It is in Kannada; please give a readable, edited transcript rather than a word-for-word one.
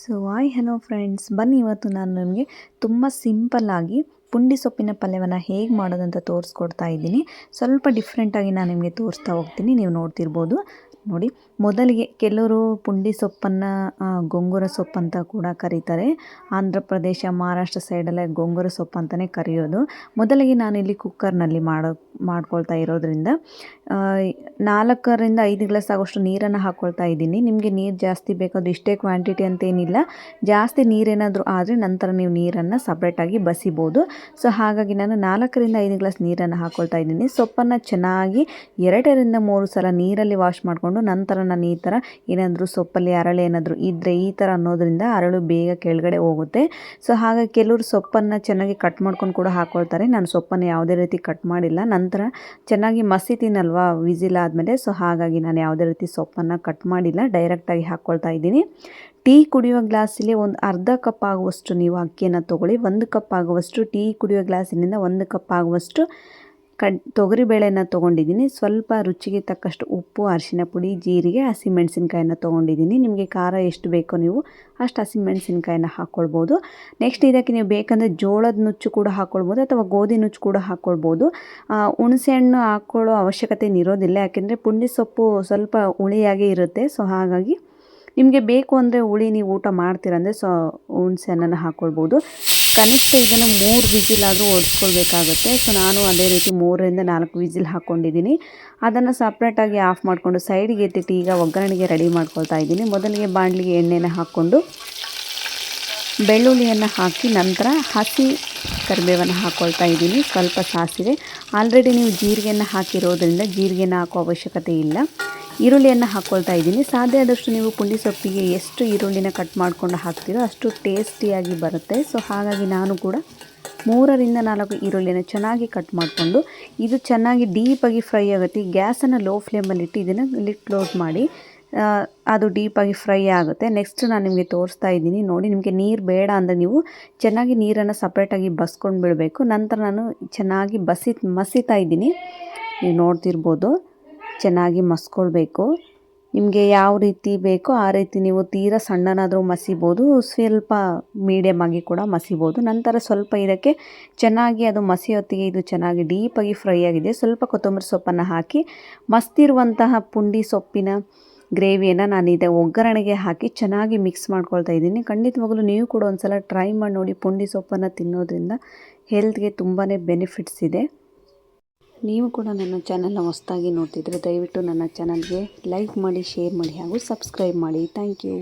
ಸೊ ಹಾಯ್ ಹಲೋ ಫ್ರೆಂಡ್ಸ್, ಬನ್ನಿ ಇವತ್ತು ನಾನು ನಿಮಗೆ ತುಂಬ ಸಿಂಪಲ್ಲಾಗಿ ಪುಂಡಿ ಸೊಪ್ಪಿನ ಪಲ್ಯವನ್ನು ಹೇಗೆ ಮಾಡೋದಂತ ತೋರಿಸ್ಕೊಡ್ತಾ ಇದ್ದೀನಿ. ಸ್ವಲ್ಪ ಡಿಫ್ರೆಂಟಾಗಿ ನಾನು ನಿಮಗೆ ತೋರಿಸ್ತಾ ಹೋಗ್ತೀನಿ, ನೀವು ನೋಡ್ತಿರ್ಬೋದು. ನೋಡಿ, ಮೊದಲಿಗೆ ಕೆಲವರು ಪುಂಡಿ ಸೊಪ್ಪನ್ನು ಗೊಂಗುರ ಸೊಪ್ಪು ಅಂತ ಕೂಡ ಕರೀತಾರೆ. ಆಂಧ್ರ ಪ್ರದೇಶ, ಮಹಾರಾಷ್ಟ್ರ ಸೈಡಲ್ಲೇ ಗೊಂಗುರ ಸೊಪ್ಪು ಅಂತಲೇ ಕರೆಯೋದು. ಮೊದಲಿಗೆ ನಾನಿಲ್ಲಿ ಕುಕ್ಕರ್ನಲ್ಲಿ ಮಾಡ್ಕೊಳ್ತಾ ಇರೋದ್ರಿಂದ 4ರಿಂದ 5 ಗ್ಲಾಸ್ ಆಗೋಷ್ಟು ನೀರನ್ನು ಹಾಕ್ಕೊಳ್ತಾ ಇದ್ದೀನಿ. ನಿಮಗೆ ನೀರು ಜಾಸ್ತಿ ಬೇಕಾದರೂ ಇಷ್ಟೇ ಕ್ವಾಂಟಿಟಿ ಅಂತೇನಿಲ್ಲ. ಜಾಸ್ತಿ ನೀರೇನಾದರೂ ಆದರೆ ನಂತರ ನೀವು ನೀರನ್ನು ಸಪ್ರೇಟಾಗಿ ಬಸಿಬೋದು. ಸೊ ಹಾಗಾಗಿ ನಾನು 4ರಿಂದ 5 ಗ್ಲಾಸ್ ನೀರನ್ನು ಹಾಕ್ಕೊಳ್ತಾ ಇದ್ದೀನಿ. ಸೊಪ್ಪನ್ನು ಚೆನ್ನಾಗಿ 2ರಿಂದ 3 ಸಲ ನೀರಲ್ಲಿ ವಾಶ್ ಮಾಡಿಕೊಂಡು ನಂತರ ನಾನು ಈ ಥರ ಏನಾದರೂ ಸೊಪ್ಪಲ್ಲಿ ಅರಳು ಏನಾದರೂ ಇದ್ದರೆ ಈ ಥರ ಅನ್ನೋದ್ರಿಂದ ಅರಳು ಬೇಗ ಕೆಳಗಡೆ ಹೋಗುತ್ತೆ. ಸೊ ಹಾಗಾಗಿ ಕೆಲವರು ಸೊಪ್ಪನ್ನು ಚೆನ್ನಾಗಿ ಕಟ್ ಮಾಡ್ಕೊಂಡು ಕೂಡ ಹಾಕ್ಕೊಳ್ತಾರೆ. ನಾನು ಸೊಪ್ಪನ್ನು ಯಾವುದೇ ರೀತಿ ಕಟ್ ಮಾಡಿಲ್ಲ. ನಂತರ ಚೆನ್ನಾಗಿ ಮಸಿತೀನಲ್ವಾ ವಿಸಿಲ್ ಆದಮೇಲೆ, ಸೊ ಹಾಗಾಗಿ ನಾನು ಯಾವುದೇ ರೀತಿ ಸೊಪ್ಪನ್ನು ಕಟ್ ಮಾಡಿಲ್ಲ, ಡೈರೆಕ್ಟಾಗಿ ಹಾಕ್ಕೊಳ್ತಾ ಇದ್ದೀನಿ. ಟೀ ಕುಡಿಯುವ ಗ್ಲಾಸಲ್ಲಿ ಒಂದು ಅರ್ಧ ಕಪ್ ಆಗುವಷ್ಟು ನೀವು ಅಕ್ಕಿಯನ್ನು ತೊಗೊಳ್ಳಿ. 1 ಕಪ್ ಆಗುವಷ್ಟು ಟೀ ಕುಡಿಯುವ ಗ್ಲಾಸಿನಿಂದ 1 ಕಪ್ ಆಗುವಷ್ಟು ತೊಗರಿಬೇಳೆಯನ್ನು ತೊಗೊಂಡಿದ್ದೀನಿ. ಸ್ವಲ್ಪ ರುಚಿಗೆ ತಕ್ಕಷ್ಟು ಉಪ್ಪು, ಅರಿಶಿನ ಪುಡಿ, ಜೀರಿಗೆ, ಹಸಿಮೆಣಸಿನ್ಕಾಯನ್ನು ತೊಗೊಂಡಿದ್ದೀನಿ. ನಿಮಗೆ ಖಾರ ಎಷ್ಟು ಬೇಕೋ ನೀವು ಅಷ್ಟು ಹಸಿಮೆಣಸಿನ್ಕಾಯನ್ನು ಹಾಕ್ಕೊಳ್ಬೋದು. ನೆಕ್ಸ್ಟ್ ಇದಕ್ಕೆ ನೀವು ಬೇಕಂದರೆ ಜೋಳದ ನುಚ್ಚು ಕೂಡ ಹಾಕ್ಕೊಳ್ಬೋದು ಅಥವಾ ಗೋಧಿ ನುಚ್ಚು ಕೂಡ ಹಾಕ್ಕೊಳ್ಬೋದು. ಹುಣಸೆಹಣ್ಣು ಹಾಕ್ಕೊಳ್ಳೋ ಅವಶ್ಯಕತೆ ಇರೋದಿಲ್ಲ, ಯಾಕೆಂದರೆ ಪುಂಡಿ ಸೊಪ್ಪು ಸ್ವಲ್ಪ ಹುಳಿಯಾಗೇ ಇರುತ್ತೆ. ಸೊ ಹಾಗಾಗಿ ನಿಮಗೆ ಬೇಕು ಅಂದರೆ ಹುಳಿ ನೀವು ಊಟ ಮಾಡ್ತೀರಂದರೆ ಹುಣಸೆ ಹಣ್ಣನ್ನು ಹಾಕ್ಕೊಳ್ಬೋದು. ಕನಿಷ್ಠ ಇದನ್ನು 3 ವಿಸಿಲಾದರೂ ಓಡಿಸ್ಕೊಳ್ಬೇಕಾಗುತ್ತೆ. ಸೊ ನಾನು ಅದೇ ರೀತಿ 3ರಿಂದ 4 ವಿಸಿಲ್ ಹಾಕ್ಕೊಂಡಿದ್ದೀನಿ. ಅದನ್ನು ಸಪ್ರೇಟಾಗಿ ಆಫ್ ಮಾಡಿಕೊಂಡು ಸೈಡಿಗೆ ಎತ್ತಿಟ್ಟು ಈಗ ಒಗ್ಗರಣೆಗೆ ರೆಡಿ ಮಾಡ್ಕೊಳ್ತಾ ಇದ್ದೀನಿ. ಮೊದಲಿಗೆ ಬಾಣಲಿಗೆ ಎಣ್ಣೆನ ಹಾಕ್ಕೊಂಡು ಬೆಳ್ಳುಳ್ಳಿಯನ್ನು ಹಾಕಿ ನಂತರ ಹಸಿ ಕರಿಬೇವನ್ನು ಹಾಕ್ಕೊಳ್ತಾ ಇದ್ದೀನಿ. ಸ್ವಲ್ಪ ಸಾಸಿವೆ, ಆಲ್ರೆಡಿ ನೀವು ಜೀರಿಗೆಯನ್ನು ಹಾಕಿರೋದ್ರಿಂದ ಜೀರಿಗೆನ ಹಾಕೋ ಅವಶ್ಯಕತೆ ಇಲ್ಲ. ಈರುಳ್ಳಿಯನ್ನು ಹಾಕ್ಕೊಳ್ತಾ ಇದ್ದೀನಿ. ಸಾಧ್ಯ ಆದಷ್ಟು ನೀವು ಪುಂಡಿ ಸೊಪ್ಪಿಗೆ ಎಷ್ಟು ಈರುಳ್ಳಿನ ಕಟ್ ಮಾಡ್ಕೊಂಡು ಹಾಕ್ತೀರೋ ಅಷ್ಟು ಟೇಸ್ಟಿಯಾಗಿ ಬರುತ್ತೆ. ಸೊ ಹಾಗಾಗಿ ನಾನು ಕೂಡ 3ರಿಂದ 4 ಈರುಳ್ಳಿನ ಚೆನ್ನಾಗಿ ಕಟ್ ಮಾಡಿಕೊಂಡು ಇದು ಚೆನ್ನಾಗಿ ಡೀಪಾಗಿ ಫ್ರೈ ಆಗುತ್ತೆ. ಗ್ಯಾಸನ್ನು ಲೋ ಫ್ಲೇಮಲ್ಲಿಟ್ಟು ಇದನ್ನು ಲಿಡ್ ಕ್ಲೋಸ್ ಮಾಡಿ ಅದು ಡೀಪಾಗಿ ಫ್ರೈ ಆಗುತ್ತೆ. ನೆಕ್ಸ್ಟ್ ನಾನು ನಿಮಗೆ ತೋರಿಸ್ತಾ ಇದ್ದೀನಿ. ನೋಡಿ, ನಿಮಗೆ ನೀರು ಬೇಡ ಅಂದರೆ ನೀವು ಚೆನ್ನಾಗಿ ನೀರನ್ನು ಸಪ್ರೇಟಾಗಿ ಬಸ್ಕೊಂಡು ಬಿಡಬೇಕು. ನಂತರ ನಾನು ಚೆನ್ನಾಗಿ ಮಸಿತಾ ಇದ್ದೀನಿ. ನೀವು ನೋಡ್ತಿರ್ಬೋದು, ಚೆನ್ನಾಗಿ ಮಸ್ಕೊಳ್ಬೇಕು. ನಿಮಗೆ ಯಾವ ರೀತಿ ಬೇಕೋ ಆ ರೀತಿ ನೀವು ತೀರಾ ಸಣ್ಣನಾದರೂ ಮಸಿಬೋದು, ಸ್ವಲ್ಪ ಮೀಡಿಯಮ್ ಆಗಿ ಕೂಡ ಮಸಿಬೋದು. ನಂತರ ಸ್ವಲ್ಪ ಇದಕ್ಕೆ ಚೆನ್ನಾಗಿ ಅದು ಮಸಿಯೊತ್ತಿಗೆ ಇದು ಚೆನ್ನಾಗಿ ಡೀಪಾಗಿ ಫ್ರೈ ಆಗಿದೆ. ಸ್ವಲ್ಪ ಕೊತ್ತಂಬರಿ ಸೊಪ್ಪನ್ನು ಹಾಕಿ ಮಸ್ತಿರುವಂತಹ ಪುಂಡಿ ಸೊಪ್ಪಿನ ಗ್ರೇವಿಯನ್ನು ನಾನು ಇದೆ ಒಗ್ಗರಣೆಗೆ ಹಾಕಿ ಚೆನ್ನಾಗಿ ಮಿಕ್ಸ್ ಮಾಡ್ಕೊಳ್ತಾ ಇದ್ದೀನಿ. ಖಂಡಿತವಾಗಲೂ ನೀವು ಕೂಡ ಒಂದು ಸಲ ಟ್ರೈ ಮಾಡಿ ನೋಡಿ. ಪುಂಡಿ ಸೊಪ್ಪನ್ನು ತಿನ್ನೋದ್ರಿಂದ ಹೆಲ್ತ್ಗೆ ತುಂಬಾ ಬೆನಿಫಿಟ್ಸ್ ಇದೆ. ನೀವು ಕೂಡ ನನ್ನ ಚಾನಲ್ನ ಹೊಸದಾಗಿ ನೋಡ್ತಿದ್ರೆ ದಯವಿಟ್ಟು ನನ್ನ ಚಾನಲ್ಗೆ ಲೈಕ್ ಮಾಡಿ, ಶೇರ್ ಮಾಡಿ ಹಾಗೂ ಸಬ್ಸ್ಕ್ರೈಬ್ ಮಾಡಿ. Thank you.